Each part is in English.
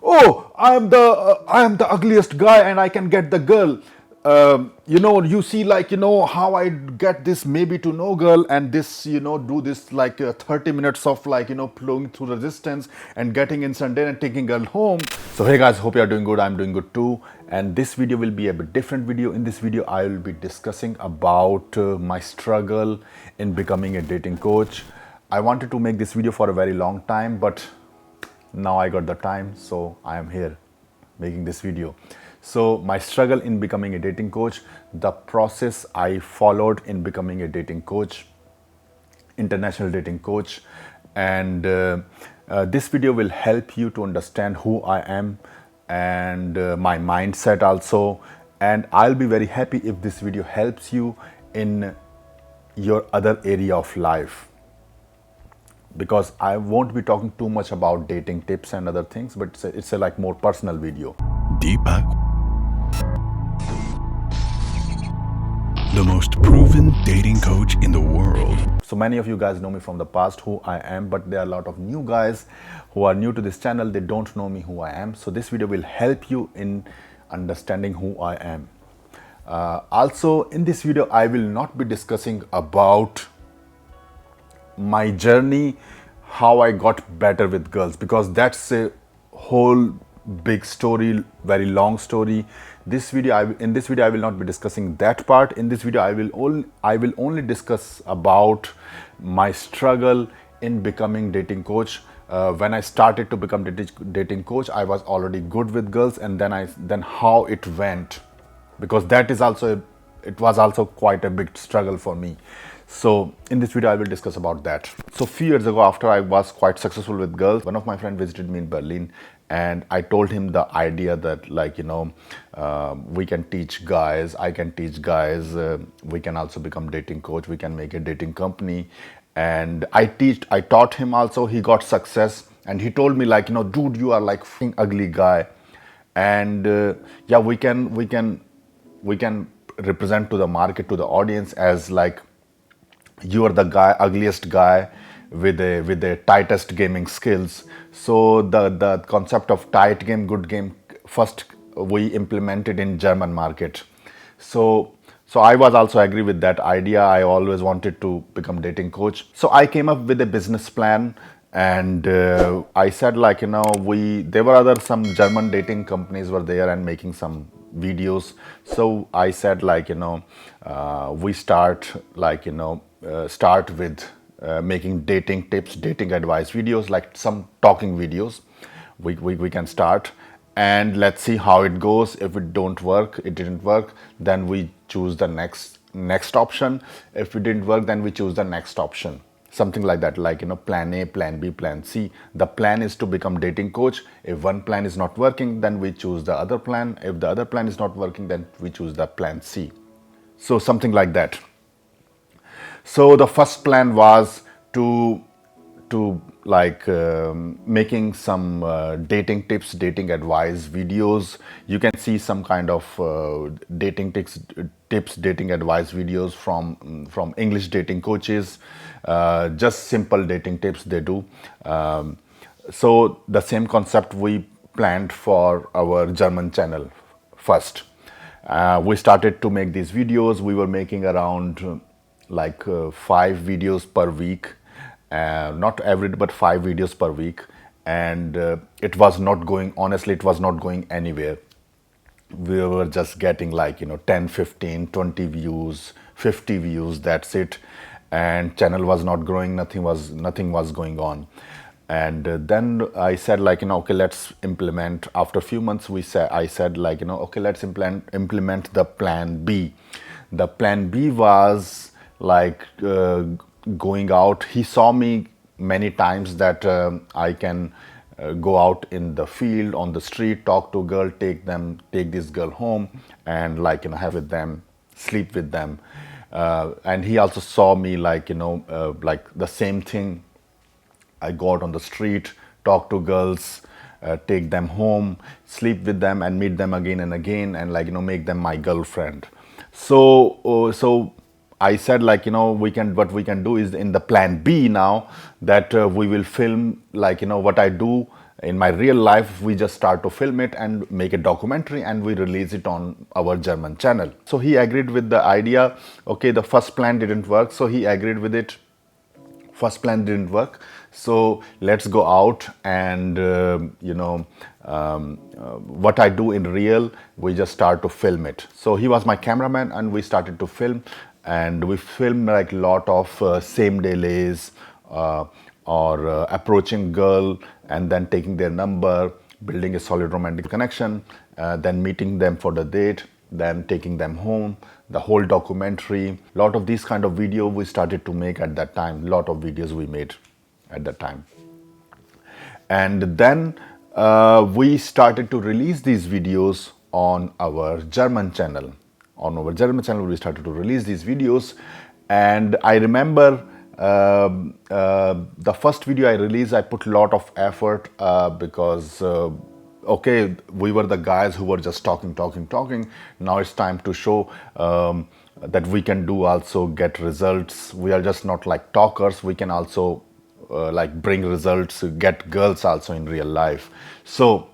oh, I am the ugliest guy and I can get the girl. You see, like, how I get this maybe to no girl, and this, do this like 30 minutes of, like, plowing through resistance and getting instant and taking girl home. So hey guys, hope you are doing good. I'm doing good too. And this video will be a bit different video. In this video, I will be discussing about my struggle in becoming a dating coach. I wanted to make this video for a very long time, but now I got the time, so I am here making this video. So my struggle in becoming a dating coach, the process I followed in becoming a dating coach, international dating coach, and this video will help you to understand who I am and my mindset also. And I'll be very happy if this video helps you in your other area of life, because I won't be talking too much about dating tips and other things, but it's a like more personal video. Deepak, the most proven dating coach in the world. So many of you guys know me from the past, who I am, but there are a lot of new guys who are new to this channel. They don't know me who I am. So this video will help you in understanding who I am. Also, in this video, I will not be discussing about my journey, how I got better with girls, because that's a whole big story, very long story. In this video I will not be discussing that part. In this video I will only discuss about my struggle in becoming dating coach. When I started to become dating coach, I was already good with girls, and then how it went, because it was also quite a big struggle for me. So in this video I will discuss about that. So few years ago, after I was quite successful with girls, one of my friends visited me in Berlin, and I told him the idea that, like, we can teach guys, I can teach guys, we can also become dating coach, we can make a dating company. And I taught him also. He got success, and he told me, like, dude, you are like f***ing ugly guy, and yeah, we can represent to the market, to the audience, as like you are the ugliest guy with the tightest gaming skills. So the concept of tight game, good game, first we implemented in German market. So I was also agree with that idea. I always wanted to become dating coach. So I came up with a business plan, and I said, like, there were some German dating companies were there and making some videos. So I said, like, we start, like, start with making dating tips, dating advice videos, like some talking videos. We can start, and let's see how it goes. If it didn't work, then we choose the next option. If it didn't work, then we choose the next option, something like that, like, plan A, plan B, plan C. The plan is to become dating coach. If one plan is not working, then we choose the other plan. If the other plan is not working, then we choose the plan C. So something like that. So the first plan was to like making some dating tips, dating advice videos. You can see some kind of dating tips, dating advice videos from English dating coaches. Just simple dating tips they do. So the same concept we planned for our German channel first. We started to make these videos. We were making around 5 videos per week, not every day, but 5 videos per week. And it was not going, honestly, it was not going anywhere. We were just getting, like, 10, 15, 20 views, 50 views, that's it. And channel was not growing, nothing was going on. And then I said, like, okay, let's implement. After a few months, I said, like, okay, let's implement the plan B. The plan B was like going out. He saw me many times that I can go out in the field, on the street, talk to a girl, take this girl home, and, like, have with them, sleep with them. And he also saw me, like, like the same thing. I go out on the street, talk to girls, take them home, sleep with them, and meet them again and again, and, like, make them my girlfriend. So I said, like, what we can do is in the plan B now, that we will film, like, what I do in my real life, we just start to film it and make a documentary, and we release it on our German channel. So he agreed with the idea. Okay, the first plan didn't work, so he agreed with it. First plan didn't work, so let's go out and what I do in real, we just start to film it. So he was my cameraman, and we started to film, and we filmed like a lot of same day lays, or approaching girl and then taking their number, building a solid romantic connection, then meeting them for the date, then taking them home, the whole documentary. Lot of these kind of video we started to make at that time. Lot of videos we made at that time. And then we started to release these videos on our German channel. On our German channel, we started to release these videos. And I remember the first video I released, I put a lot of effort because okay, we were the guys who were just talking. Now it's time to show that we can do also get results. We are just not like talkers. We can also like bring results, get girls also in real life. So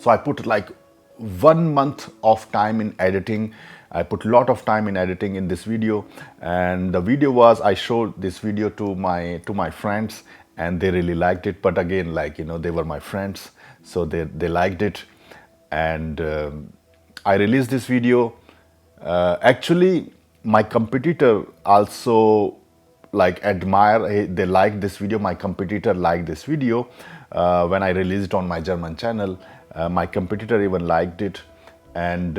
I put like 1 month of time in editing. I put a lot of time in editing in this video, and the video was, I showed this video to my friends, and they really liked it. But again, like, you know, they were my friends, so they liked it, and I released this video. Actually, my competitor also like admire, they liked this video. My competitor liked this video when I released it on my German channel. My competitor even liked it, and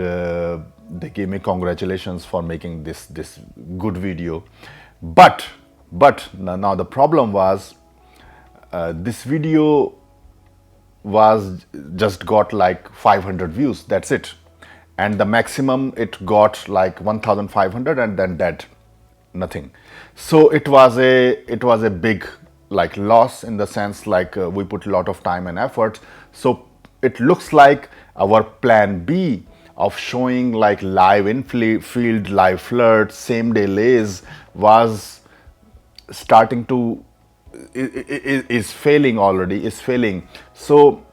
they gave me congratulations for making this good video. But now the problem was, this video was just got like 500 views, that's it, and the maximum it got like 1500, and then dead, nothing. So it was a big like loss, in the sense like we put a lot of time and effort. So it looks like our plan B of showing like live in field, live flirts, same day lays was starting to is failing already, is failing. So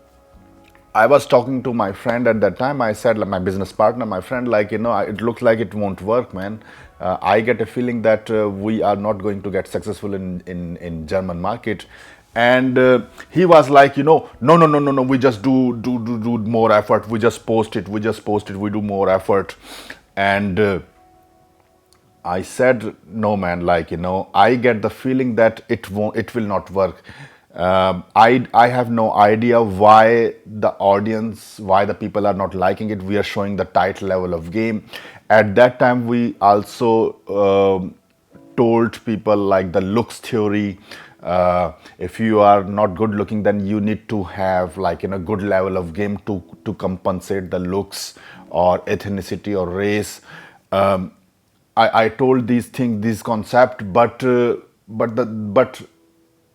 I was talking to my friend at that time. I said, like, my business partner, my friend, like, you know, it looks like it won't work, man. I get a feeling that we are not going to get successful in German market. And he was like, you know, no, we just do more effort. We just post it. We do more effort. And I said, no, man, like, you know, I get the feeling that it will not work. I have no idea why the audience, why the people are not liking it. We are showing the tight level of game. At that time, we also told people like the looks theory. If you are not good looking, then you need to have like, you know, good level of game to compensate the looks or ethnicity or race. I told these things, this concept, but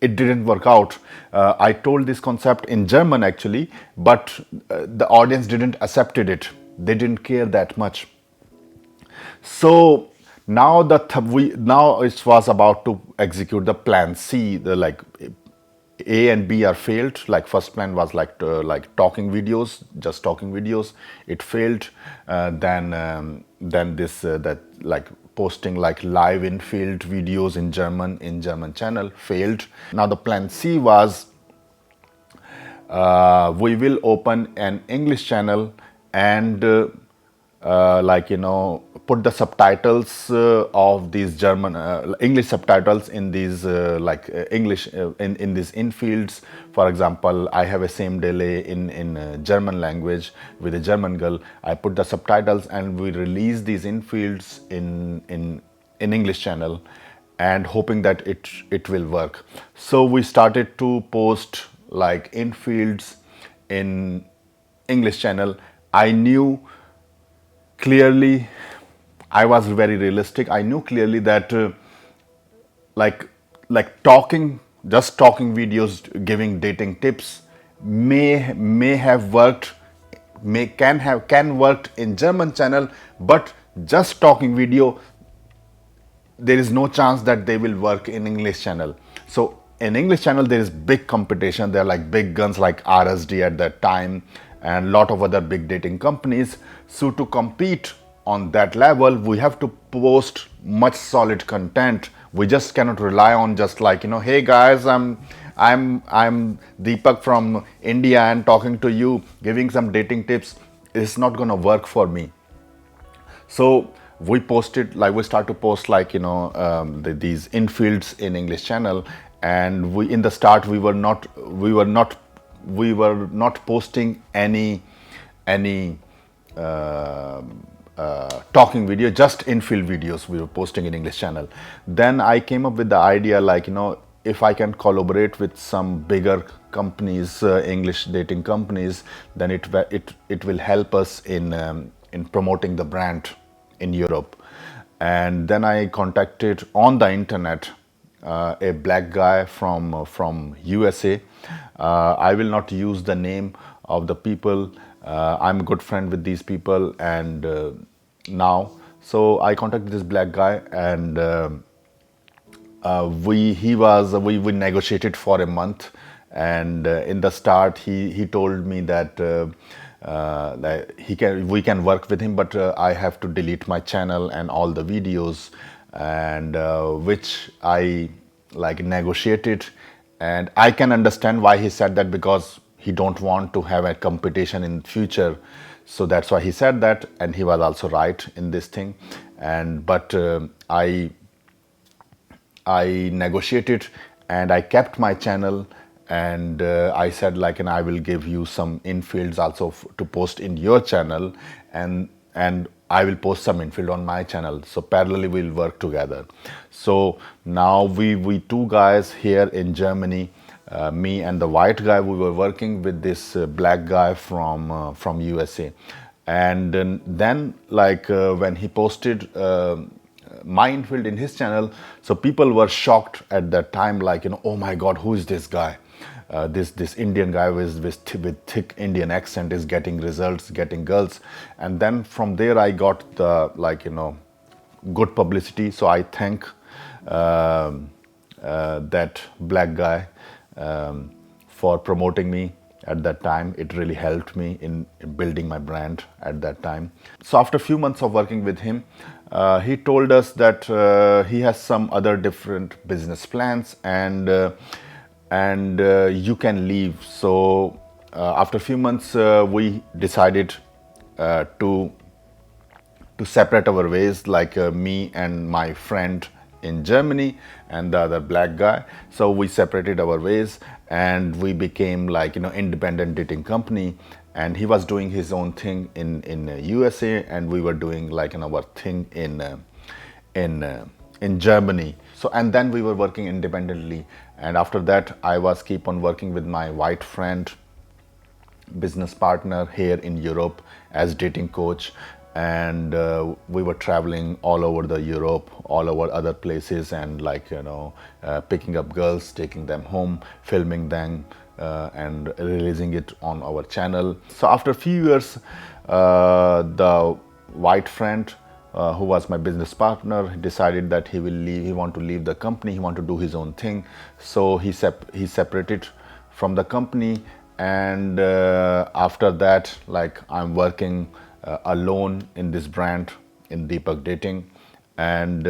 it didn't work out. I told this concept in German actually, but the audience didn't accepted it. They didn't care that much. So now now it was about to execute the plan C. The like A and B are failed. Like first plan was like talking videos, just talking videos. It failed. Then this that like posting like live in field videos in German channel failed. Now the plan C was we will open an English channel and like, you know, put the subtitles of these German English subtitles in these English in these infields. For example, I have a same delay in German language with a German girl. I put the subtitles and we release these infields in English channel, and hoping that it will work. So we started to post like infields in English channel. I knew clearly, I was very realistic. I knew clearly that like just talking videos, giving dating tips may have worked, can worked in German channel, but just talking video, there is no chance that they will work in English channel. So in English channel there is big competition. There are like big guns like RSD at that time and lot of other big dating companies. So to compete on that level, we have to post much solid content. We just cannot rely on just like, hey guys, I'm Deepak from India and talking to you, giving some dating tips. It's not gonna work for me. So we start to post like these infields in English channel, and we in the start we were not posting any uh, talking video, just infield videos we were posting in English channel. Then I came up with the idea like if I can collaborate with some bigger companies, English dating companies, then it will help us in promoting the brand in Europe. And then I contacted on the internet a black guy from USA. I will not use the name of the people. I'm a good friend with these people, and now so I contacted this black guy, and we negotiated for a month. And in the start he told me that we can work with him, but I have to delete my channel and all the videos, and which I like negotiated. And I can understand why he said that, because he don't want to have a competition in future. So that's why he said that, and he was also right in this thing. And but I negotiated and I kept my channel, and I said like, and I will give you some infields also to post in your channel, and I will post some infield on my channel. So parallelly we'll work together. So now we two guys here in Germany, me and the white guy, we were working with this black guy from USA. And then like when he posted my infield in his channel, so people were shocked at that time, like oh my god, who is this guy? This Indian guy with thick Indian accent is getting results, getting girls. And then from there I got the good publicity. So I thank that black guy for promoting me at that time. It really helped me in building my brand at that time. So after a few months of working with him, he told us that he has some other different business plans, and you can leave. So after a few months we decided to separate our ways, like me and my friend in Germany and the other black guy. So we separated our ways, and we became like independent dating company. And he was doing his own thing in USA, and we were doing like our thing in Germany. So and then we were working independently. And after that I was keep on working with my white friend, business partner here in Europe as dating coach. And we were traveling all over the Europe, all over other places, and like picking up girls, taking them home, filming them, and releasing it on our channel. So after a few years, the white friend who was my business partner decided that he will leave. He want to leave the company. He want to do his own thing. So he separated from the company. And after that, like I'm working alone in this brand, in Deepak Dating. And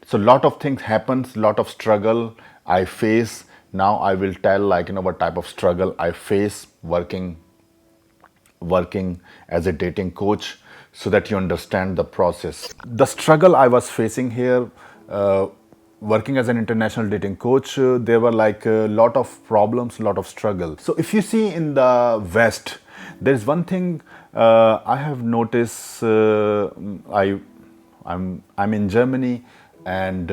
so lot of things happens, lot of struggle I face. Now I will tell like what type of struggle I face working as a dating coach, so that you understand the process. The struggle I was facing here, working as an international dating coach, there were like a lot of problems, a lot of struggle. So if you see in the West, there is one thing I have noticed. I'm in Germany, and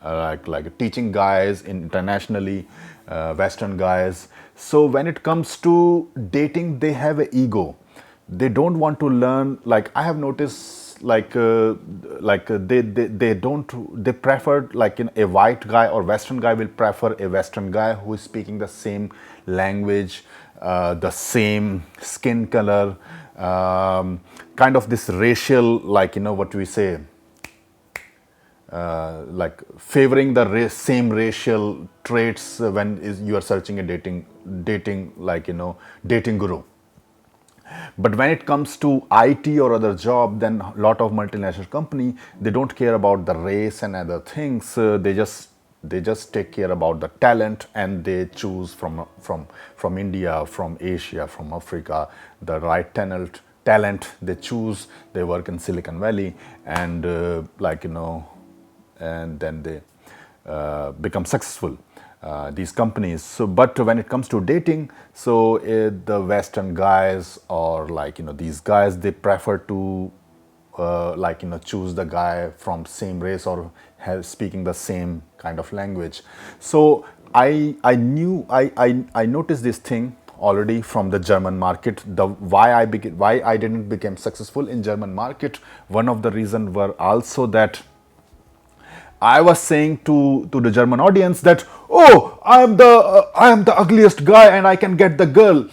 like teaching guys internationally, Western guys. So when it comes to dating, they have an ego. They don't want to learn. Like I have noticed, they prefer like a white guy or Western guy will prefer a Western guy who is speaking the same language, the same skin color, kind of this racial, like what we say, like favoring the same racial traits when you are searching a dating like dating guru. But when it comes to IT or other job, then a lot of multinational company, they don't care about the race and other things. They just take care about the talent, and they choose from India, from Asia, from Africa, the right talent they choose. They work in Silicon Valley, and and then they become successful, these companies. So but when it comes to dating, so the Western guys, or these guys, they prefer to choose the guy from same race, or speaking the same kind of language. So I noticed this thing already from the German market. The why I didn't become successful in German market, one of the reason were also that I was saying to the German audience that, oh, I am the ugliest guy and I can get the girl.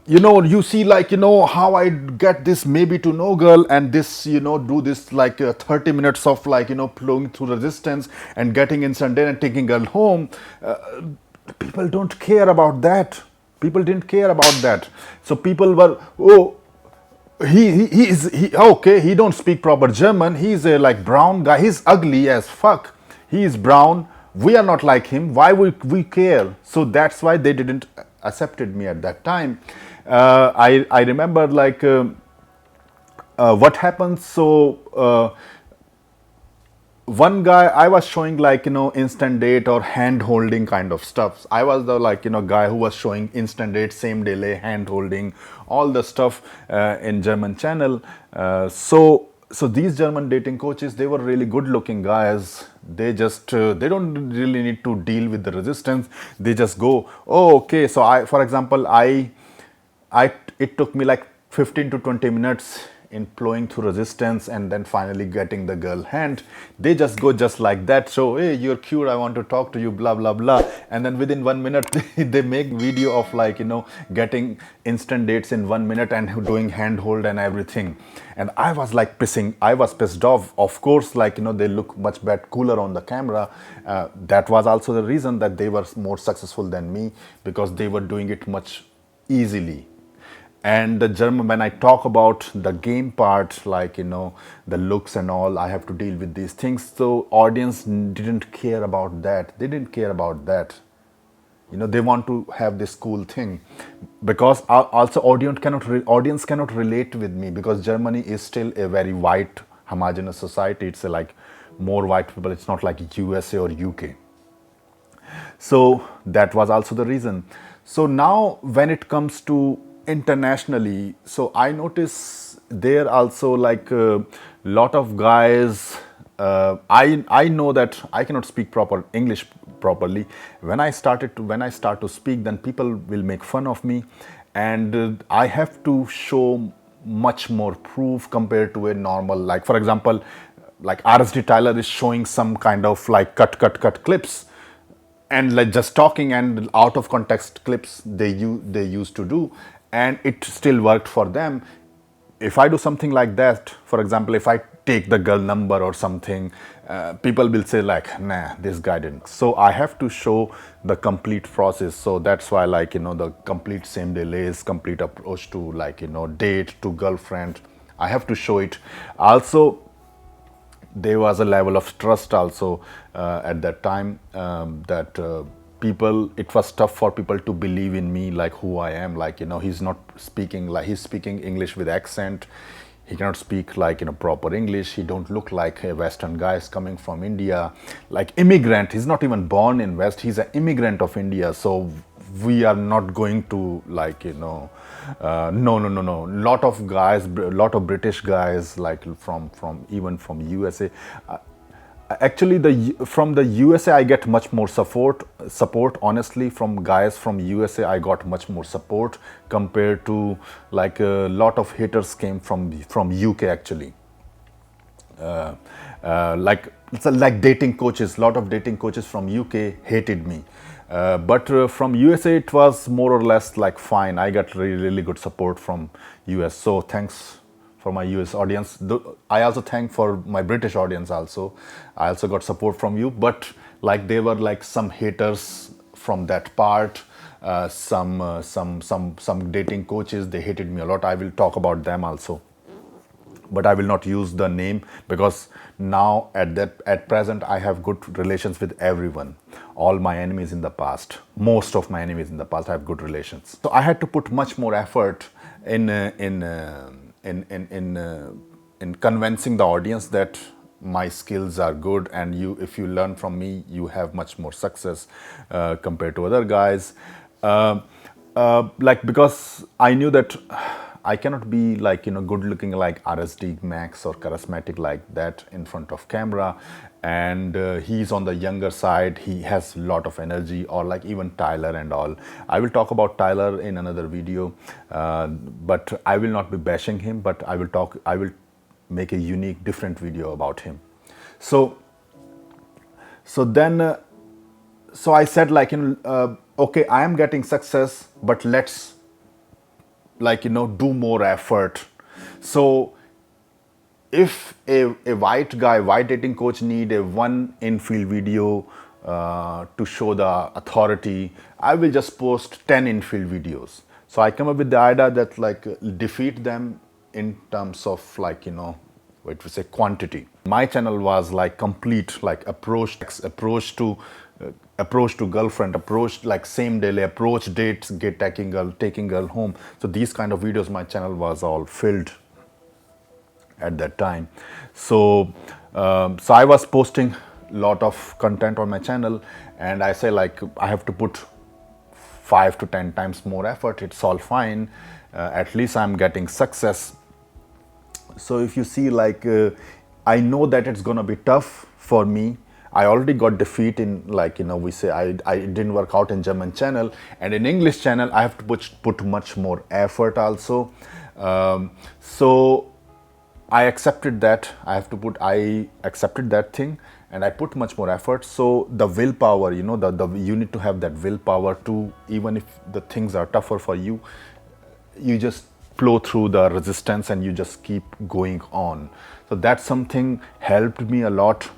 You see, how I get this maybe to no girl, and this, do this 30 minutes of plowing through resistance and getting instant date and taking girl home. People don't care about that. People didn't care about that. So people were, oh, he okay, he don't speak proper German, he's a brown guy, he's ugly as fuck, he is brown, we are not like him, why we care? So that's why they didn't accepted me at that time. I remember what happens. So one guy I was showing instant date or hand holding kind of stuff. I was the guy who was showing instant date, same delay, hand holding, all the stuff in German channel. So these German dating coaches, they were really good looking guys. They just they don't really need to deal with the resistance. They just go, oh, okay. So for example, it took me 15 to 20 minutes in plowing through resistance and then finally getting the girl hand. They just go just like that. So, hey, you're cute, I want to talk to you, blah blah blah. And then within 1 minute they make video of getting instant dates in 1 minute and doing handhold and everything. And I was pissed off. Of course, they look much better, cooler on the camera. That was also the reason that they were more successful than me, because they were doing it much easily. And the German, when I talk about the game part, the looks and all, I have to deal with these things. So audience didn't care about that. They didn't care about that. They want to have this cool thing, because also audience cannot relate with me, because Germany is still a very white, homogeneous society. It's more white people. It's not like USA or UK. So that was also the reason. So now when it comes to internationally, so I notice there also lot of guys. I know that I cannot speak proper English properly. When I start to speak, then people will make fun of me, and I have to show much more proof compared to a normal, for example, RSD Tyler is showing some kind of cut clips, and just talking and out of context clips they used to do, and it still worked for them. If I do something like that, for example, if I take the girl number or something, people will say nah, this guy didn't. So I have to show the complete process. So that's why the complete same delays, complete approach to date to girlfriend, I have to show it. Also, there was a level of trust also at that time, that people, it was tough for people to believe in me, who I am. He's not speaking he's speaking English with accent. He cannot speak proper English. He don't look like a Western guy is coming from India, immigrant. He's not even born in West. He's an immigrant of India. So we are not going to no. Lot of guys, lot of British guys, from even from USA. Actually, from the USA I get much more support. Honestly, from guys from USA I got much more support compared to a lot of haters came from UK actually. It's dating coaches. Lot of dating coaches from UK hated me. But from USA it was more or less fine. I got really good support from US. So thanks for my US audience. I also thank for my British audience also. I also got support from you, but like they were like some haters from that part. Some dating coaches, they hated me a lot. I will talk about them also, but I will not use the name because now at present I have good relations with everyone. All my enemies in the past, most of my enemies in the past, I have good relations. So I had to put much more effort in convincing the audience that my skills are good, and if you learn from me, you have much more success compared to other guys. Like, because I knew that I cannot be like, good looking like RSD Max or charismatic like that in front of camera, and he's on the younger side, he has a lot of energy, or like even Tyler and all. I will talk about Tyler in another video, but I will not be bashing him, but I will make a unique different video about him. So then so I said like, okay, I am getting success, but let's like, do more effort. So if a white dating coach need a one infield video to show the authority, I will just post 10 infield videos. So I come up with the idea that like defeat them in terms of like, what we say, quantity. My channel was like complete, like approach to girlfriend, approach like same day, approach dates, taking girl home. So these kind of videos, my channel was all filled at that time. So so I was posting lot of content on my channel, and I say like I have to put 5 to 10 times more effort. It's all fine. At least I'm getting success. So if you see like I know that it's gonna be tough for me. I already got defeat in like, we say I didn't work out in German channel, and in English channel I have to put much more effort also. So I accepted that. I accepted that thing, and I put much more effort. So the willpower, you need to have that willpower to, even if the things are tougher for you, you just plow through the resistance and you just keep going on. So that's something helped me a lot.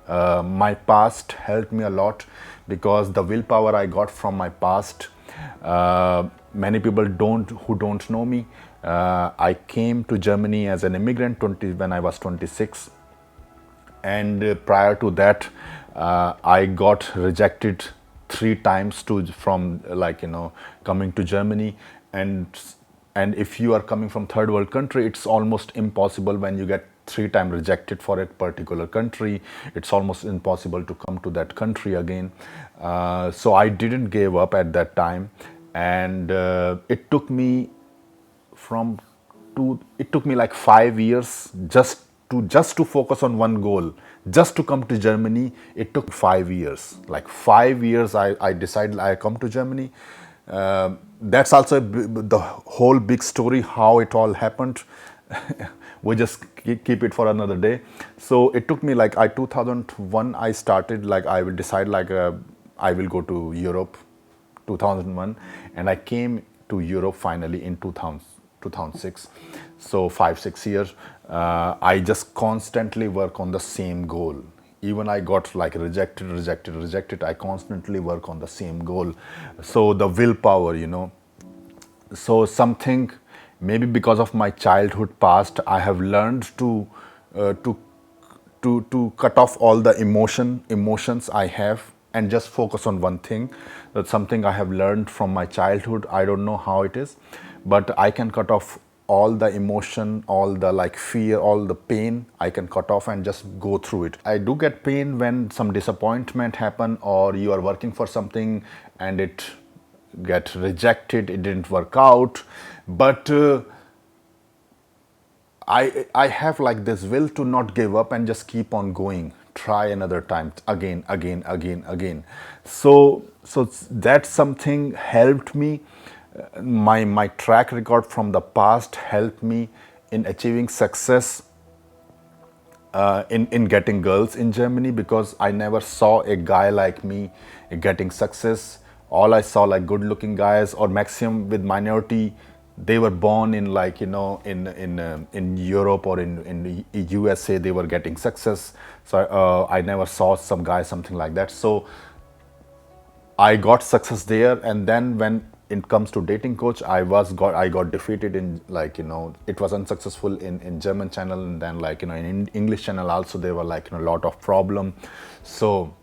My past helped me a lot, because the willpower I got from my past. Many people who don't know me. I came to Germany as an immigrant when I was 26, and prior to that, I got rejected 3 times from like, coming to Germany. And if you are coming from third world country, it's almost impossible. When you get 3 times rejected for a particular country, it's almost impossible to come to that country again. So I didn't give up at that time, and it took me like 5 years just to focus on one goal, just to come to Germany. It took 5 years. Like 5 years, I decided I come to Germany. That's also the whole big story, how it all happened. We just keep it for another day. So it took me like 2001 I started, like I will decide like I will go to Europe, 2001, and I came to Europe finally in 2006. So 5-6 years, I just constantly work on the same goal. Even I got like rejected, I constantly work on the same goal. So the willpower, so something, maybe because of my childhood past, I have learned to cut off all the emotions I have, and just focus on one thing. That's something I have learned from my childhood. I don't know how it is, but I can cut off all the emotion, all the like fear, all the pain. I can cut off and just go through it. I do get pain when some disappointment happen, or you are working for something and it get rejected, it didn't work out. But I have like this will to not give up and just keep on going, try another time, again. So that's something helped me. My track record from the past helped me in achieving success in getting girls in Germany, because I never saw a guy like me getting success. All I saw like good looking guys, or maximum with minority they were born in, like, in Europe or in the USA, they were getting success. So I never saw some guy something like that. So I got success there, and then when it comes to dating coach, I got defeated in, like, it was unsuccessful in German channel, and then, like, in English channel also there were, like, a lot of problem. So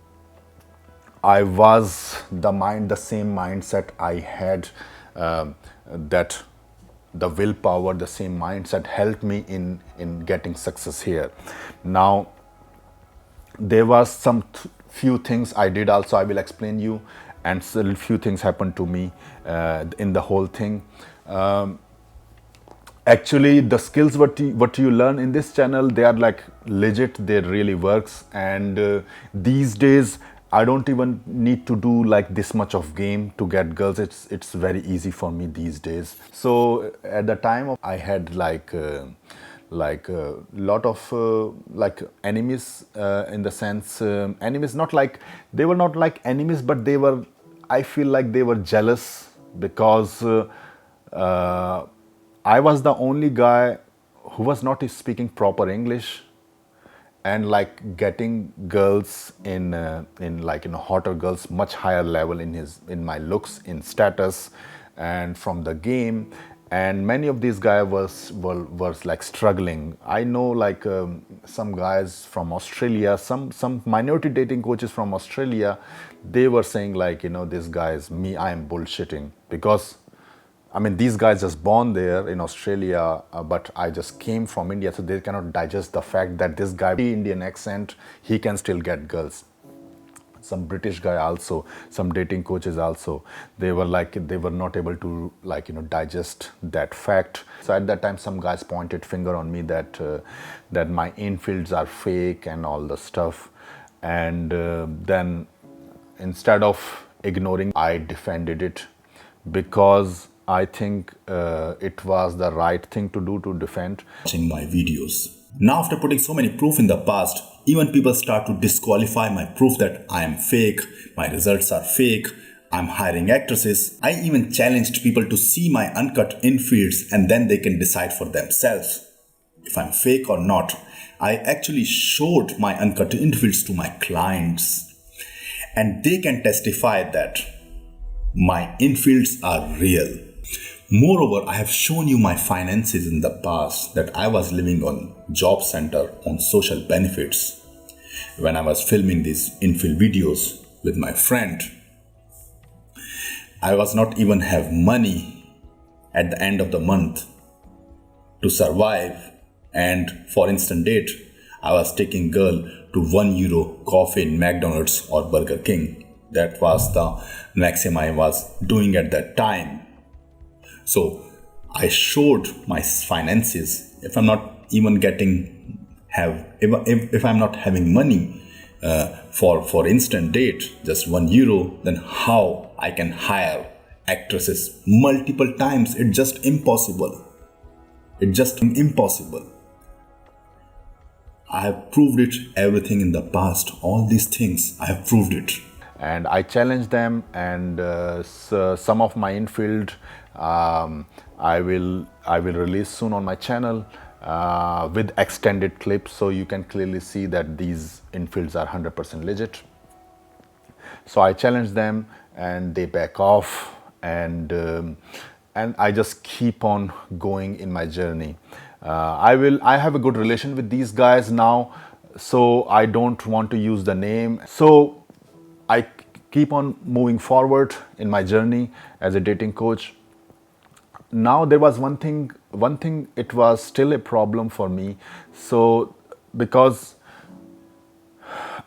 I was the same mindset I had, that the willpower, the same mindset helped me in getting success here. Now there was some few things I did also, I will explain you, and still few things happened to me in the whole thing. Actually, the skills what you learn in this channel, they are like legit, they really works. And these days I don't even need to do like this much of game to get girls. It's very easy for me these days. So at the time I had like a lot of like enemies, in the sense, enemies, not like, they were not like enemies, but they were, I feel like they were jealous, because I was the only guy who was not speaking proper English, and like getting girls in like, hotter girls, much higher level in my looks, in status, and from the game. And many of these guys was like struggling. I know, like, some guys from Australia, some minority dating coaches from Australia, they were saying, like, this guy is me, I am bullshitting, because I mean, these guys just born there in Australia, but I just came from India, so they cannot digest the fact that this guy, Indian accent, he can still get girls. Some British guy also, some dating coaches also, they were not able to, like, digest that fact. So at that time, some guys pointed finger on me that that my infields are fake and all the stuff. And then instead of ignoring, I defended it, because I think it was the right thing to do, to defend. Watching my videos. Now, after putting so many proof in the past, even people start to disqualify my proof that I am fake, my results are fake, I'm hiring actresses. I even challenged people to see my uncut infields, and then they can decide for themselves if I'm fake or not. I actually showed my uncut infields to my clients, and they can testify that my infields are real. Moreover, I have shown you my finances in the past, that I was living on job center on social benefits. When I was filming these infill videos with my friend, I was not even have money at the end of the month to survive. And for instant date, I was taking girl to €1 coffee in McDonald's or Burger King. That was the maximum I was doing at that time. So I showed my finances. If I'm not even if I'm not having money for instant date, just €1, then how I can hire actresses multiple times? It's just impossible. It's just impossible. I have proved it, everything in the past, all these things, I have proved it. And I challenged them, and some of my infield I will release soon on my channel with extended clips, so you can clearly see that these infields are 100% legit. So I challenged them, and they back off, and I just keep on going in my journey. I have a good relation with these guys now, so I don't want to use the name. So I keep on moving forward in my journey as a dating coach. Now there was one thing, it was still a problem for me. So because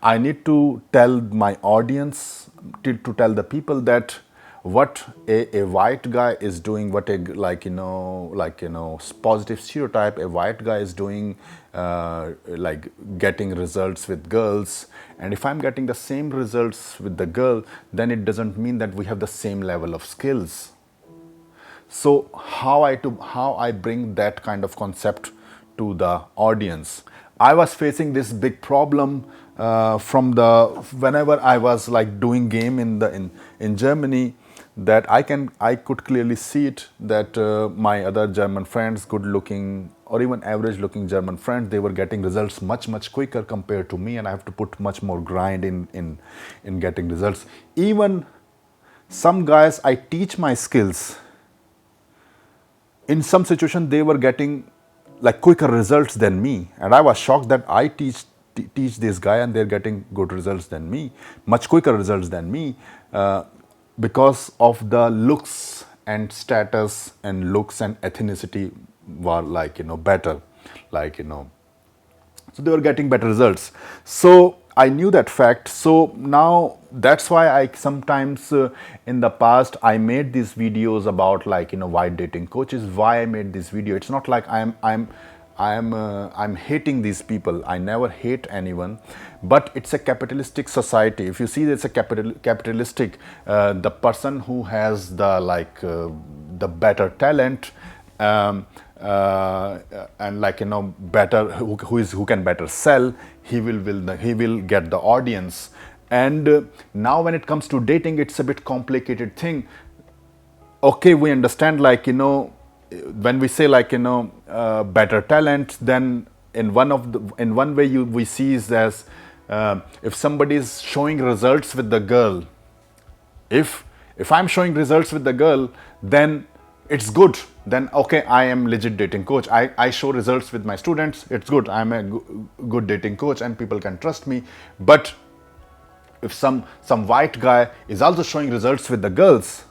I need to tell my audience, to tell the people that what a white guy is doing, what a positive stereotype a white guy is doing, like getting results with girls. And if I'm getting the same results with the girl, then it doesn't mean that we have the same level of skills. So how I bring that kind of concept to the audience? I was facing this big problem whenever I was like doing game in Germany. that I could clearly see it that my other German friends, good looking or even average looking German friends, they were getting results much quicker compared to me, and I have to put much more grind in getting results. Even some guys I teach my skills, in some situation they were getting like quicker results than me, and I was shocked that I teach this guy and they're getting good results than me, much quicker results than me, because of the looks and status, and looks and ethnicity were like better, like so they were getting better results. So I knew that fact. So now that's why I sometimes in the past I made these videos about like why dating coaches, why I made this video. It's not like I'm hating these people. I never hate anyone, but it's a capitalistic society. If you see, it's a capitalistic. The person who has the the better talent, and like better, who can better sell, he will get the audience. And now when it comes to dating, it's a bit complicated thing. Okay, we understand like when we say like better talent, then in one way we see is as if somebody is showing results with the girl, if I'm showing results with the girl, then it's good. Then okay, I am legit dating coach. I show results with my students, it's good. I'm a good dating coach and people can trust me. But if some white guy is also showing results with the girls,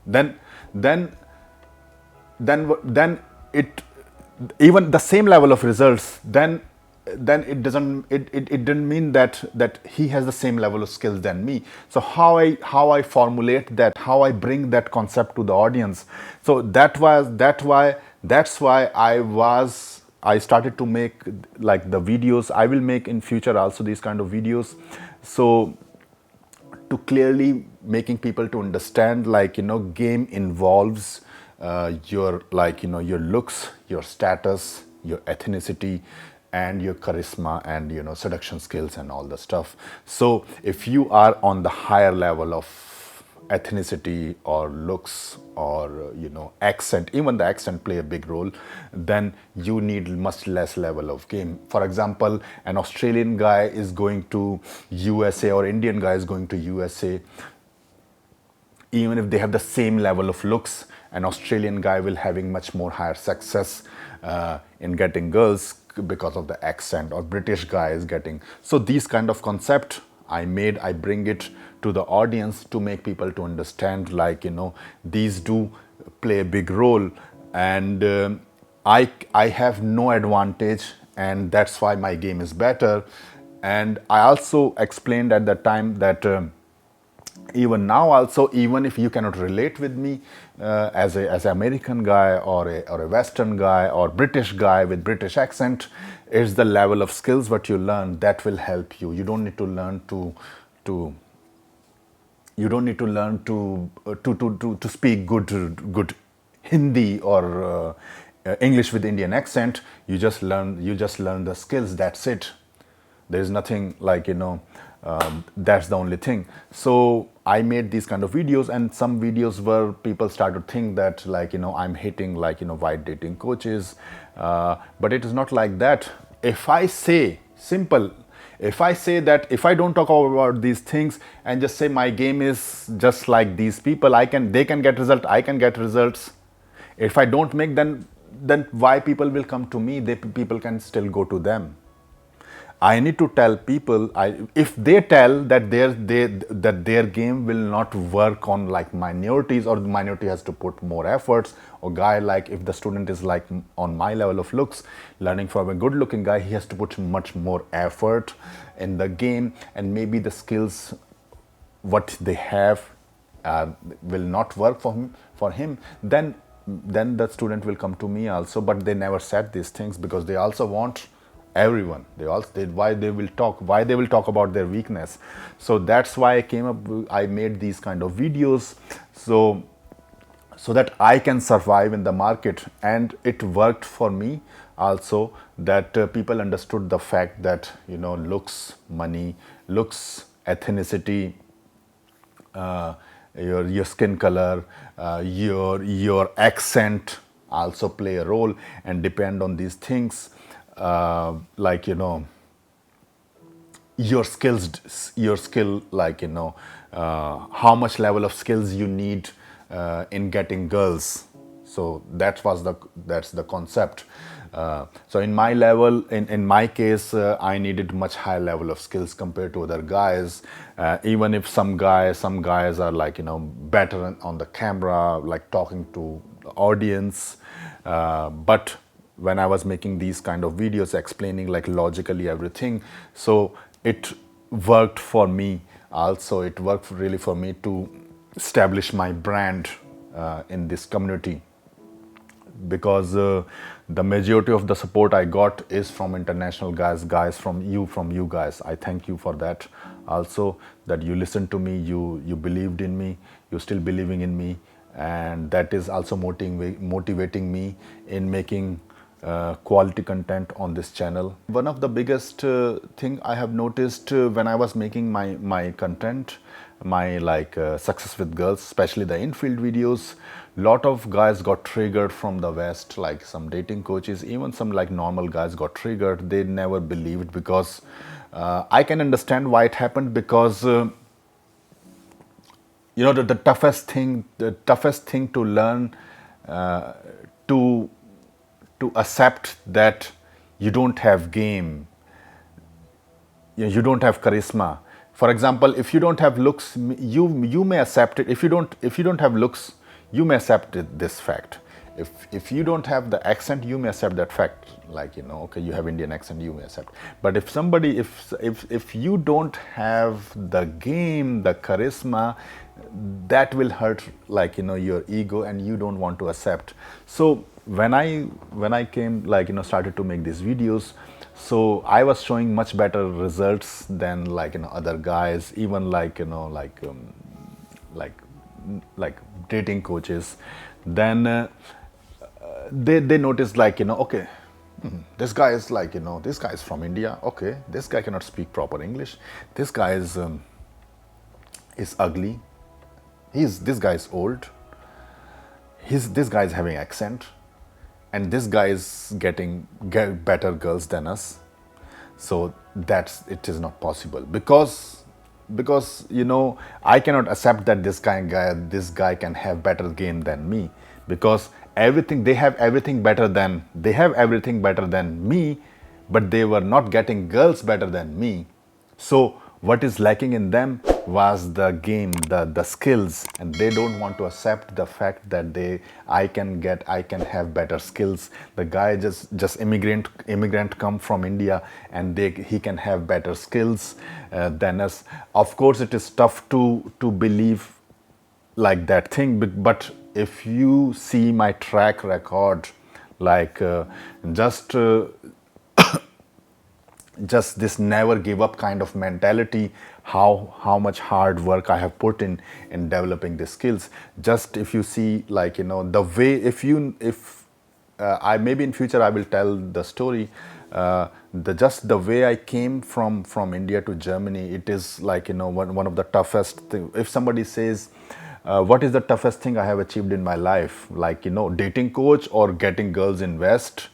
then it, even the same level of results, then it didn't mean that he has the same level of skills than me. So how I formulate that, how I bring that concept to the audience. So that's why I started to make like the videos. I will make in future also these kind of videos, so to clearly making people to understand like game involves your like your looks, your status, your ethnicity, and your charisma, and seduction skills and all the stuff. So if you are on the higher level of ethnicity or looks or accent, even the accent play a big role, then you need much less level of game. For example, an Australian guy is going to USA or Indian guy is going to USA, even if they have the same level of looks, an Australian guy will having much more higher success in getting girls because of the accent, or British guy is getting. So these kind of concept I bring it to the audience to make people to understand like these do play a big role. And I have no advantage, and that's why my game is better. And I also explained at that time that even now also, even if you cannot relate with me as an American guy or a Western guy or British guy with British accent, it's the level of skills what you learn that will help you. You don't need to learn to speak good Hindi or English with Indian accent. You just learn the skills. That's it. There is nothing like that's the only thing. So I made these kind of videos, and some videos where people start to think that like I'm hating like white dating coaches, but it is not like that. If I say simple, if I say that if I don't talk about these things and just say my game is just like these people, they can get result, I can get results. If I don't make, then why people will come to me? People can still go to them. I need to tell people, if they tell that their game will not work on like minorities, or the minority has to put more efforts, or guy, like if the student is like on my level of looks, learning from a good looking guy, he has to put much more effort in the game, and maybe the skills what they have will not work for him, then the student will come to me also. But they never said these things because they also want everyone. Why they will talk about their weakness. So that's why I made these kind of videos, so that I can survive in the market. And it worked for me also, that people understood the fact that looks, money, looks, ethnicity, your skin color, your accent also play a role, and depend on these things, like your skill, like how much level of skills you need in getting girls. So that's the concept. So in my level, in my case, I needed much higher level of skills compared to other guys. Even if some guys are like better on the camera, like talking to the audience, but when I was making these kind of videos explaining like logically everything, so it worked for me. Also, it worked really for me to establish my brand in this community, because the majority of the support I got is from international guys from you guys. I thank you for that. Also, that you listened to me, you believed in me, you still believing in me, and that is also motivating me in making quality content on this channel. One of the biggest thing I have noticed when I was making my content, my success with girls, especially the infield videos, lot of guys got triggered from the West, like some dating coaches, even some like normal guys got triggered. They never believed, because I can understand why it happened, because the toughest thing to learn, to accept that you don't have game, you don't have charisma. For example, if you don't have looks, you may accept it. If you don't have looks, you may accept this fact. If you don't have the accent, you may accept that fact. Like okay, you have Indian accent, you may accept. But if somebody, if you don't have the game, the charisma, that will hurt your ego, and you don't want to accept. So when I came started to make these videos, so I was showing much better results than other guys, even like dating coaches. Then they noticed okay, this guy is this guy is from India. Okay, this guy cannot speak proper English. This guy is ugly. This guy is old. This guy is having accent, and this guy is getting better girls than us. So it is not possible, because I cannot accept that this guy can have better game than me, because they have everything better than me, but they were not getting girls better than me. So what is lacking in them was the game, the skills, and they don't want to accept the fact that I can have better skills. The guy just immigrant come from India, and he can have better skills than us. Of course, it is tough to believe like that thing, but if you see my track record, just this never give up kind of mentality, how much hard work I have put in developing the skills. Just if you see the way, if I maybe in future I will tell the story, the way I came from India to Germany, it is one of the toughest thing. If somebody says what is the toughest thing I have achieved in my life, dating coach or getting girls in West,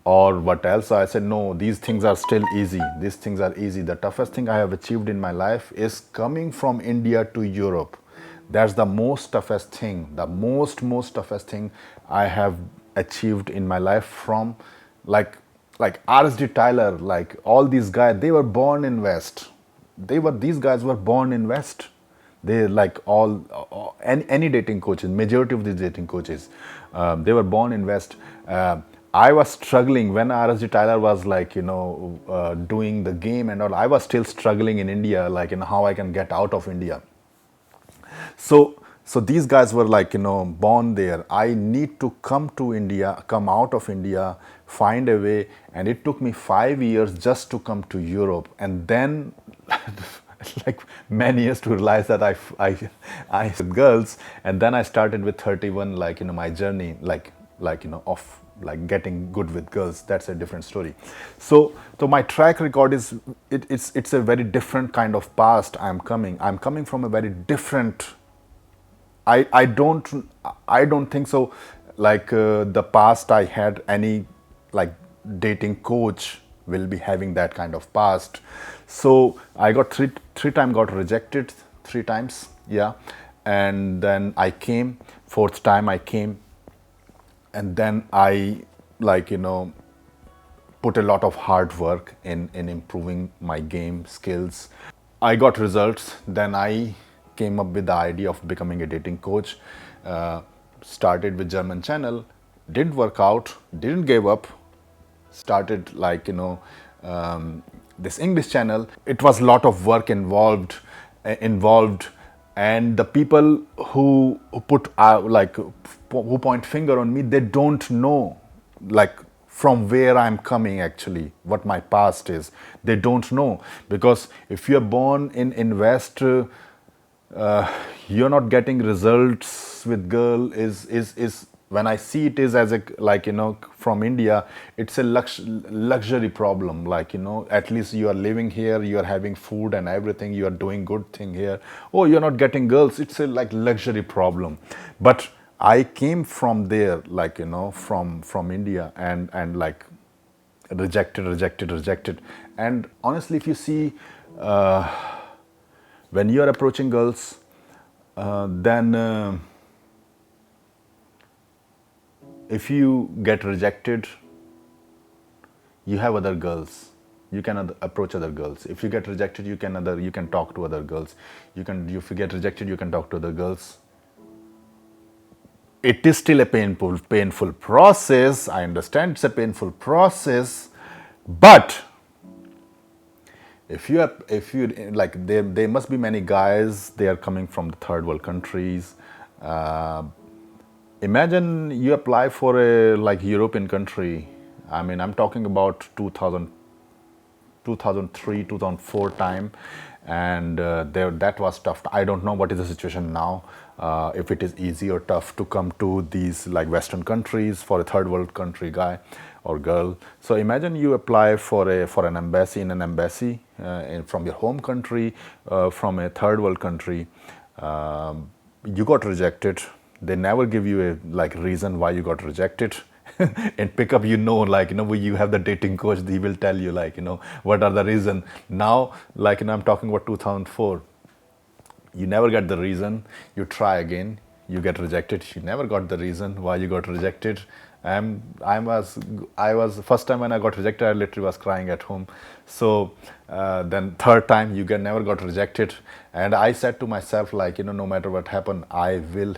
or what else? I said, no, these things are still easy. These things are easy. The toughest thing I have achieved in my life is coming from India to Europe. That's the most toughest thing, the most toughest thing I have achieved in my life. From like RSD Tyler, all these guys, they were born in West. These guys were born in West. They any dating coaches, majority of these dating coaches, they were born in West. I was struggling when RSD Tyler was doing the game and all. I was still struggling in India, how I can get out of India. So these guys were born there. I need to come to India, come out of India, find a way, and it took me 5 years just to come to Europe, and then many years to realize that I with girls, and then I started with 31, my journey, of getting good with girls. That's a different story. So my track record is it's a very different kind of past. I'm coming from a very different I don't think so. Like the past, I had any like dating coach will be having that kind of past. So I got three time got rejected 3 times, yeah, and then I came fourth time I came, and then I like put a lot of hard work in improving my game skills. I got results. Then I came up with the idea of becoming a dating coach. Uh, Started with German channel, didn't work out, didn't give up. Started like this English channel. It was a lot of work involved, and the people who put who point finger on me, they don't know like from where I'm coming, actually what my past is. They don't know, because if you're born in West, you're not getting results with girl is when I see it is as a like from India, it's a luxury problem. Like at least you are living here, you are having food and everything, you are doing good thing here. Oh, you're not getting girls, it's a like luxury problem. But I came from there, like from India, and like rejected. And honestly, if you see, when you are approaching girls, then if you get rejected, you have other girls, you can approach other girls. If you get rejected, you can talk to other girls. If you get rejected, you can talk to other girls. It is still a painful process. I understand it's a painful process, but if you like, there must be many guys, they are coming from the third world countries. uh, Imagine you apply for a like European country. I mean, I'm talking about 2003 2004 time, and there that was tough. I don't know what is the situation now, if it is easy or tough to come to these like Western countries for a third world country guy or girl. So imagine you apply for an embassy, from your home country, from a third world country. You got rejected. They never give you a like reason why you got rejected. And pick up, like you have the dating coach, he will tell you like what are the reason. Now, like I'm talking about 2004, you never get the reason, you try again, you get rejected, you never got the reason why you got rejected. I was first time when I got rejected, I literally was crying at home. So then third time, never got rejected, and I said to myself like no matter what happened, I will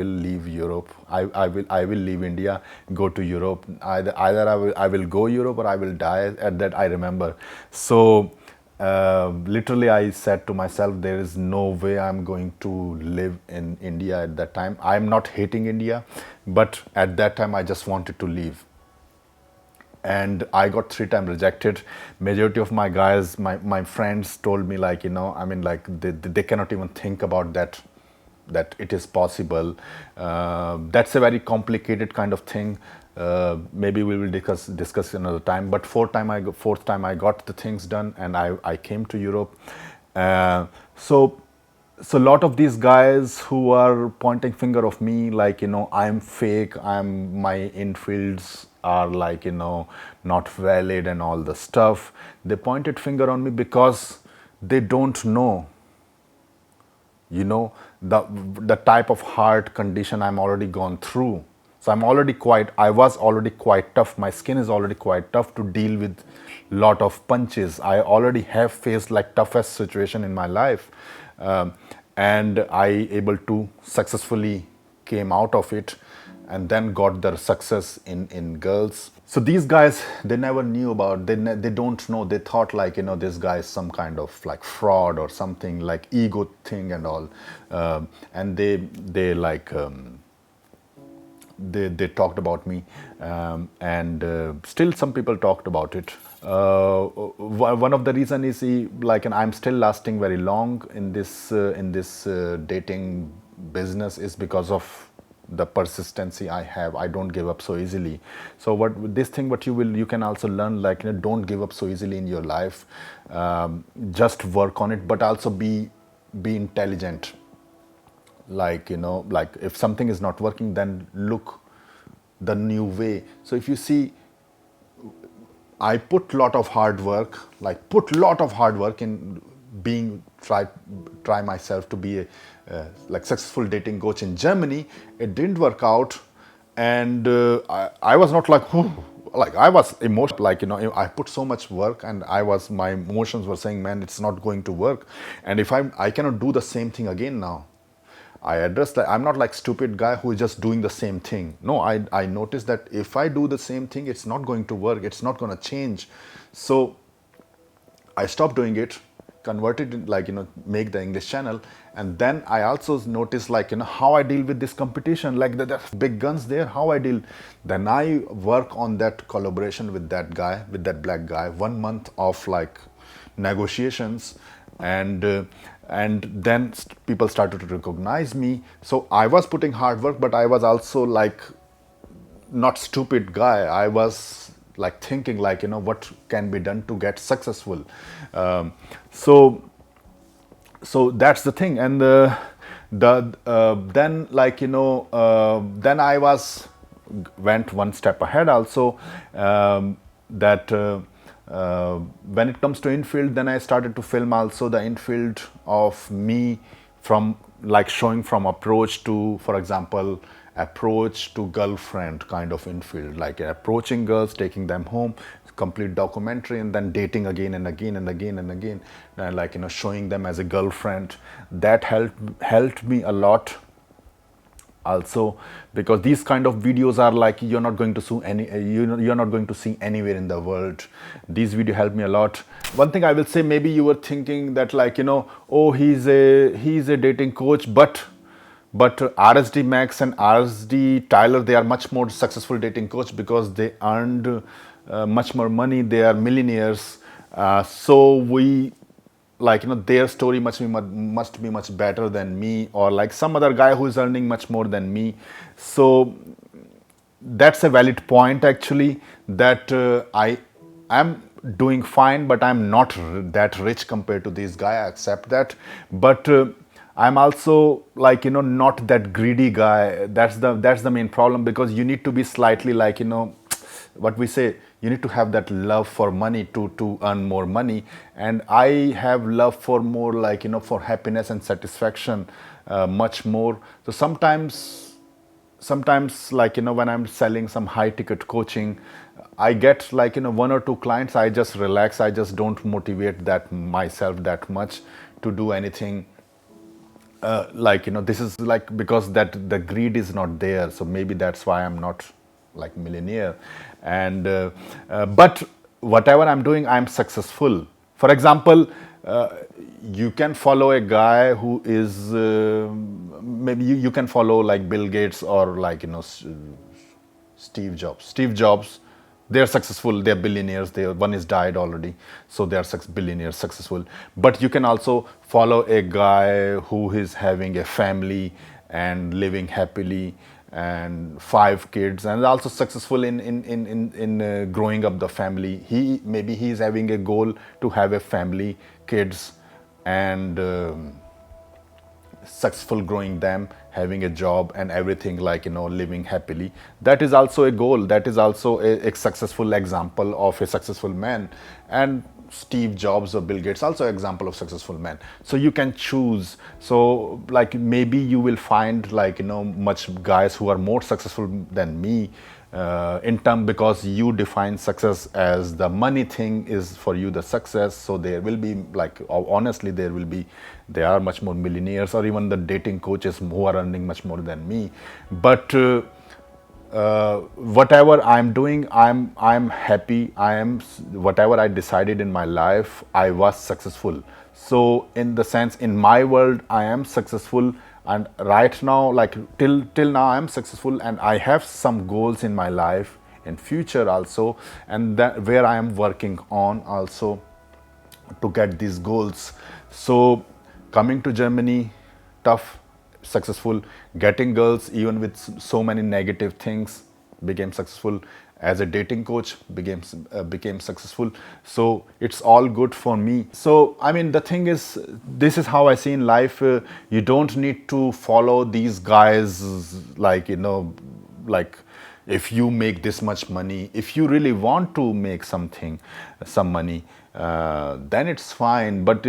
leave Europe. I will leave India, go to Europe. Either I will go Europe or I will die. At that I remember. So literally I said to myself, there is no way I'm going to live in India at that time. I'm not hating India, but at that time I just wanted to leave. And I got 3 times rejected. Majority of my guys, my friends told me like I mean like they cannot even think about that it is possible. That's a very complicated kind of thing. Maybe we will discuss another time. But fourth time I got the things done, and I came to Europe. So a lot of these guys who are pointing finger of me like I'm fake, my infields are like not valid and all the stuff, they pointed finger on me because they don't know the type of heart condition I'm already gone through. So I was already quite tough. My skin is already quite tough to deal with lot of punches. I already have faced like toughest situation in my life. And I able to successfully came out of it, and then got the success in girls. So these guys, they never knew about, they don't know, they thought like this guy is some kind of like fraud or something, like ego thing and all. And they like they talked about me, and still some people talked about it. One of the reason is and I'm still lasting very long in this dating business is because of the persistency I have. I don't give up so easily. So what you can also learn, like don't give up so easily in your life. Just work on it, but also be intelligent. like, like if something is not working, then look the new way. So if you see, I put lot of hard work, like put lot of hard work in being try myself to be a like successful dating coach in Germany. It didn't work out, and I was not like, "Whew," like I was emotional, like I put so much work, and my emotions were saying, man, it's not going to work, and if I cannot do the same thing again now. I address that I'm not like stupid guy who is just doing the same thing. No, I noticed that if I do the same thing, it's not going to work. It's not going to change. So I stopped doing it, converted it, like make the English channel, and then I also noticed like how I deal with this competition, like the big guns there, how I deal. Then I work on that collaboration with that guy, with that black guy. 1 month of like negotiations, and then people started to recognize me. So I was putting hard work, but I was also like not stupid guy. I was like thinking like what can be done to get successful. um, so so that's the thing. And then like then I was went one step ahead also. That When it comes to infield, then I started to film also the infield of me, from like showing from approach to, for example, approach to girlfriend kind of infield, like approaching girls, taking them home, complete documentary, and then dating again and again and again and again, and like showing them as a girlfriend. That helped me a lot also, because these kind of videos are like you're not going to see you're not going to see anywhere in the world. These video helped me a lot. One thing I will say, maybe you were thinking that like oh, he's a dating coach, but RSD Max and RSD Tyler, they are much more successful dating coach because they earned much more money. They are millionaires. So we, like their story must be much better than me, or like some other guy who is earning much more than me. So that's a valid point actually, that I am doing fine, but I'm not that rich compared to this guy. I accept that, but I'm also like not that greedy guy. That's the main problem, because you need to be slightly like what we say, you need to have that love for money to earn more money, and I have love for more like for happiness and satisfaction, much more. So sometimes like when I'm selling some high ticket coaching, I get like one or two clients, I just relax, I just don't motivate that myself that much to do anything. Like this is like because that the greed is not there, so maybe that's why I'm not like millionaire. And but whatever I'm doing, I'm successful. For example, you can follow a guy who is maybe you can follow like Bill Gates, or like Steve Jobs. They're successful, they're billionaires. One is died already, so they are billionaires, successful. But you can also follow a guy who is having a family and living happily, and 5 kids, and also successful in growing up the family. Maybe he is having a goal to have a family, kids, and successful growing them, having a job and everything, like living happily. That is also a goal. That is also a successful example of a successful man. And Steve Jobs or Bill Gates also example of successful man. So you can choose. So like maybe you will find like much guys who are more successful than me, in term, because you define success as the money thing is for you the success. So there will be like honestly there are much more millionaires, or even the dating coaches who are earning much more than me. But whatever I'm doing, I'm happy. Whatever I decided in my life, I was successful. So in the sense, in my world, I am successful, and right now, like till now, I am successful, and I have some goals in my life in future also, and that where I am working on also to get these goals. So coming to Germany, tough, successful, getting girls even with so many negative things, became successful. As a dating coach, became successful. So it's all good for me. So I mean, the thing is, this is how I see in life. You don't need to follow these guys, like, like, if you make this much money, if you really want to make some money, then it's fine. But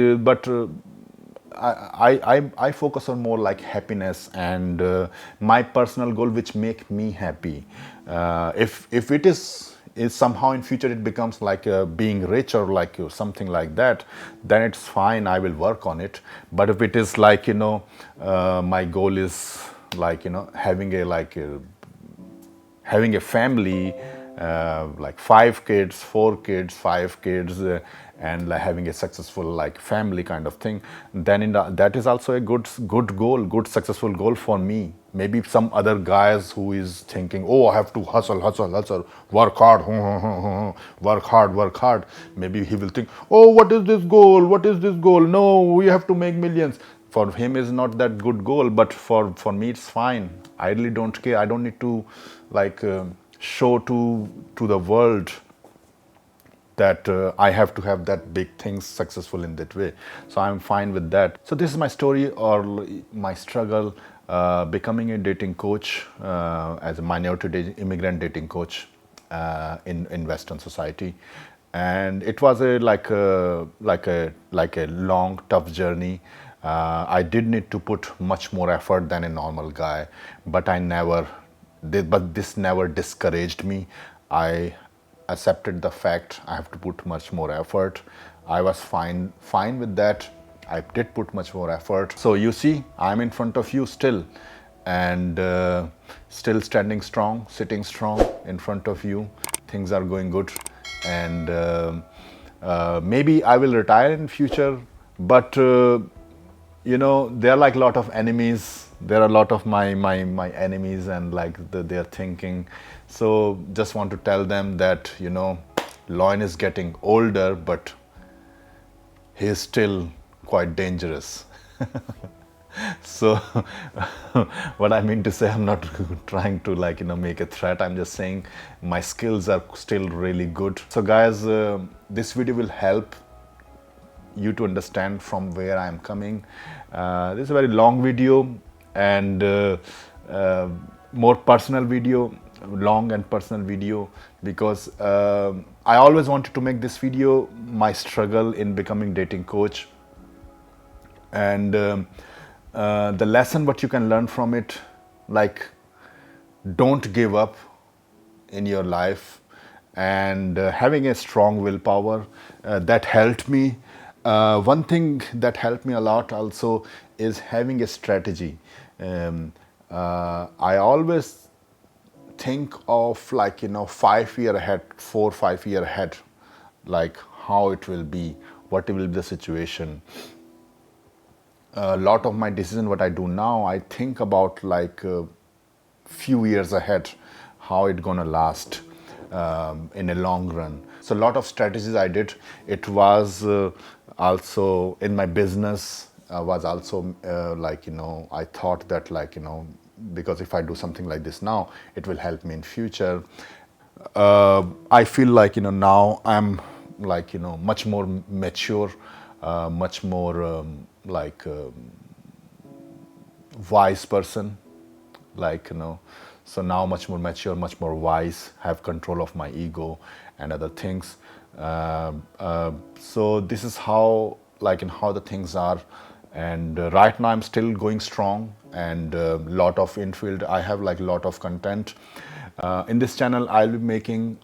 I focus on more like happiness and my personal goal, which make me happy. If it is somehow in future it becomes like being rich or like something like that, then it's fine. I will work on it. But if it is like, my goal is like, having a family, like 5 kids, 4 kids, 5 kids, and like having a successful like family kind of thing, then that is also a good goal, good successful goal for me. Maybe some other guys who is thinking, oh, I have to hustle, work hard, work hard. Maybe he will think, oh, what is this goal? What is this goal? No, we have to make millions. For him is not that good goal, but for me it's fine. I really don't care. I don't need to like show to the world that I have to have that big things successful in that way. So I'm fine with that. So this is my story or my struggle becoming a dating coach, as a minority immigrant dating coach in Western society. And it was a long tough journey. I did need to put much more effort than a normal guy, but but this never discouraged me. I accepted the fact I have to put much more effort. I was fine with that. I did put much more effort. So you see, I'm in front of you still, and still standing strong, sitting strong in front of you. Things are going good, and maybe I will retire in future, but there are like a lot of enemies. There are a lot of my enemies, and like they're thinking. So just want to tell them that Loin is getting older, but he is still quite dangerous. So what I mean to say, I'm not trying to make a threat. I'm just saying my skills are still really good. So guys, this video will help you to understand from where I am coming. This is a very long video and more personal video, long and personal video, because I always wanted to make this video my struggle in becoming dating coach, and the lesson what you can learn from it, like, don't give up in your life, and having a strong willpower, that helped me. One thing that helped me a lot also is having a strategy. I always think of 5 year ahead, 4 5 year ahead, like how it will be, what will be the situation. A lot of my decision what I do now, I think about like few years ahead, how it gonna last in a long run. So a lot of strategies I did. It was also in my business, was also I thought that because if I do something like this now, it will help me in future. I feel like now I'm much more mature, much more wise person, so now much more mature, much more wise, have control of my ego and other things. So this is how how the things are, and right now I'm still going strong, and lot of infield. I have lot of content in this channel. I'll be making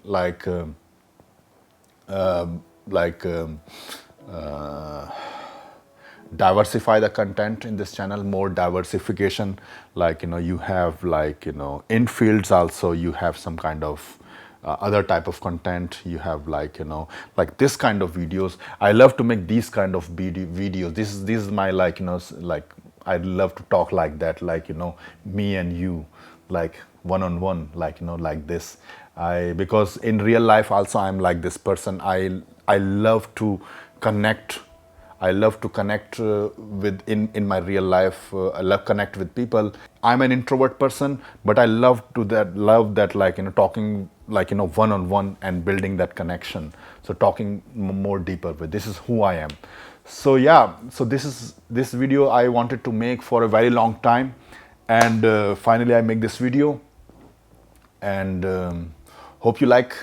diversify the content in this channel, more diversification. You have in fields also, you have some kind of other type of content. You have this kind of videos. I love to make these kind of videos. This is my I love to talk like that, me and you, one-on-one, like this. Because in real life also I'm like this person. I love to connect. I love to connect with in my real life. I love connect with people. I'm an introvert person, but I love that like talking like one on one and building that connection. So talking more deeper with this is who I am. So yeah, so this video I wanted to make for a very long time, and finally I make this video, and hope you like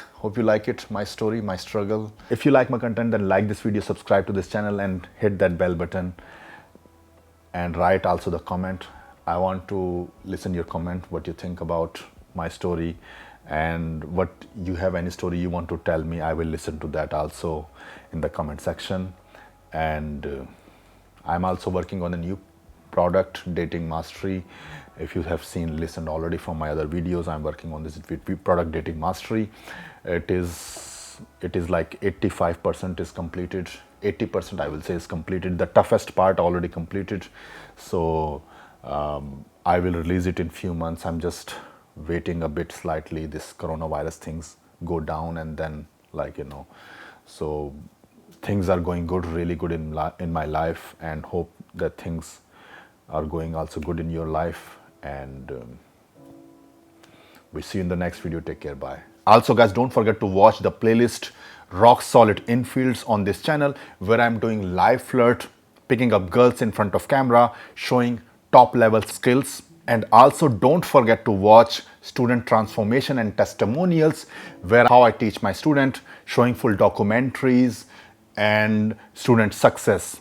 it, my story, my struggle. If you like my content, then like this video, subscribe to this channel, and hit that bell button, and write also the comment. I want to listen your comment, what you think about my story, and what you have any story you want to tell me. I will listen to that also in the comment section. And I'm also working on a new product, dating mastery. If you have listened already from my other videos, I'm working on this product, dating mastery. It is like 85% is completed, 80% I will say is completed. The toughest part already completed. So I will release it in few months. I'm just waiting a bit slightly, this coronavirus things go down, and then so things are going good, really good in my life, and hope that things are going also good in your life. And we see you in the next video. Take care. Bye. Also guys, don't forget to watch the playlist Rock Solid Infields on this channel, where I'm doing live flirt, picking up girls in front of camera, showing top level skills. And also don't forget to watch student transformation and testimonials, where how I teach my student, showing full documentaries and student success.